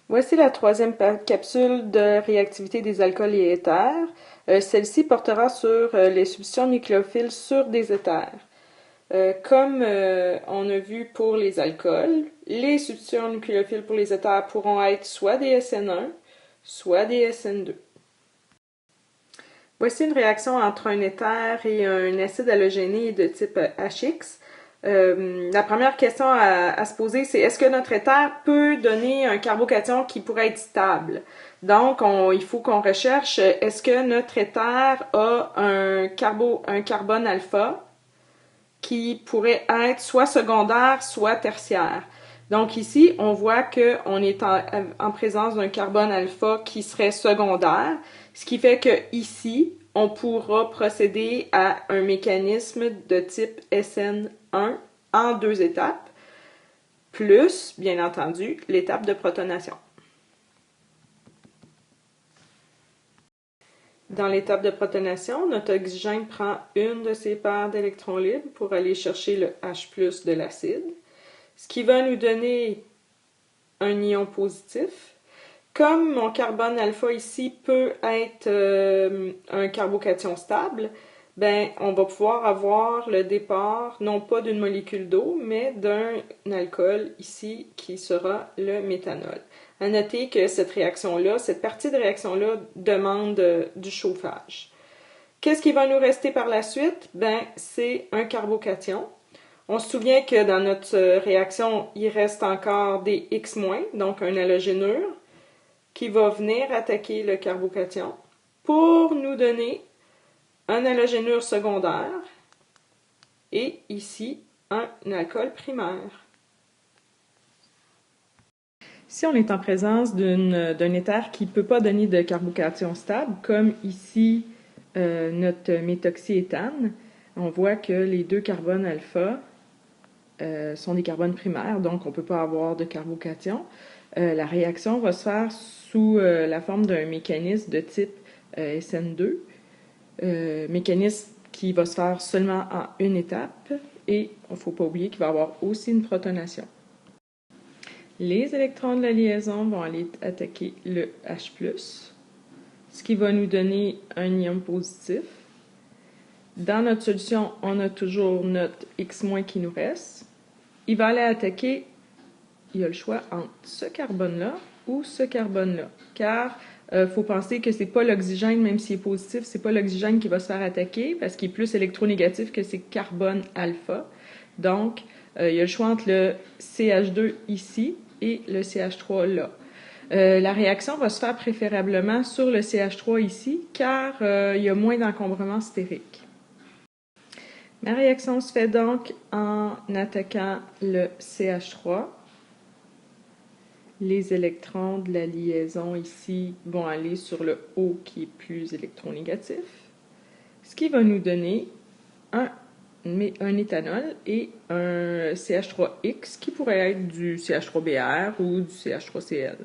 Voici la troisième capsule de réactivité des alcools et éthers. Celle-ci portera sur les substitutions nucléophiles sur des éthers. Comme on a vu pour les alcools, les substitutions nucléophiles pour les éthers pourront être soit des SN1, soit des SN2. Voici une réaction entre un éther et un acide halogéné de type HX. La première question à se poser, c'est est-ce que notre éther peut donner un carbocation qui pourrait être stable? Donc, il faut qu'on recherche, est-ce que notre éther a un carbone alpha qui pourrait être soit secondaire, soit tertiaire. Donc ici, on voit qu'on est en présence d'un carbone alpha qui serait secondaire, ce qui fait que ici, on pourra procéder à un mécanisme de type SN1 en 2 étapes, plus, bien entendu, l'étape de protonation. Dans l'étape de protonation, notre oxygène prend une de ses paires d'électrons libres pour aller chercher le H+ de l'acide, ce qui va nous donner un ion positif. Comme mon carbone alpha ici peut être un carbocation stable, ben, on va pouvoir avoir le départ non pas d'une molécule d'eau, mais d'un alcool ici qui sera le méthanol. À noter que cette réaction-là, cette partie de réaction-là demande du chauffage. Qu'est-ce qui va nous rester par la suite? Ben, c'est un carbocation. On se souvient que dans notre réaction, il reste encore des X-, donc un halogénure, qui va venir attaquer le carbocation pour nous donner un halogénure secondaire et ici un alcool primaire. Si on est en présence d'un éther qui ne peut pas donner de carbocation stable, comme ici notre méthoxyéthane, on voit que les 2 carbones alpha sont des carbones primaires, donc on ne peut pas avoir de carbocation. La réaction va se faire sous la forme d'un mécanisme de type SN2, mécanisme qui va se faire seulement en une étape, et il ne faut pas oublier qu'il va y avoir aussi une protonation. Les électrons de la liaison vont aller attaquer le H+, ce qui va nous donner un ion positif. Dans notre solution, on a toujours notre X- qui nous reste. Il va aller attaquer, il y a le choix entre ce carbone-là ou ce carbone-là, car faut penser que c'est pas l'oxygène, même s'il est positif, c'est pas l'oxygène qui va se faire attaquer, parce qu'il est plus électronégatif que c'est carbone alpha. Donc, il y a le choix entre le CH2 ici et le CH3 là. La réaction va se faire préférablement sur le CH3 ici, car il y a moins d'encombrement stérique. Ma réaction se fait donc en attaquant le CH3. Les électrons de la liaison ici vont aller sur le O qui est plus électronégatif, ce qui va nous donner un éthanol et un CH3X qui pourrait être du CH3Br ou du CH3Cl.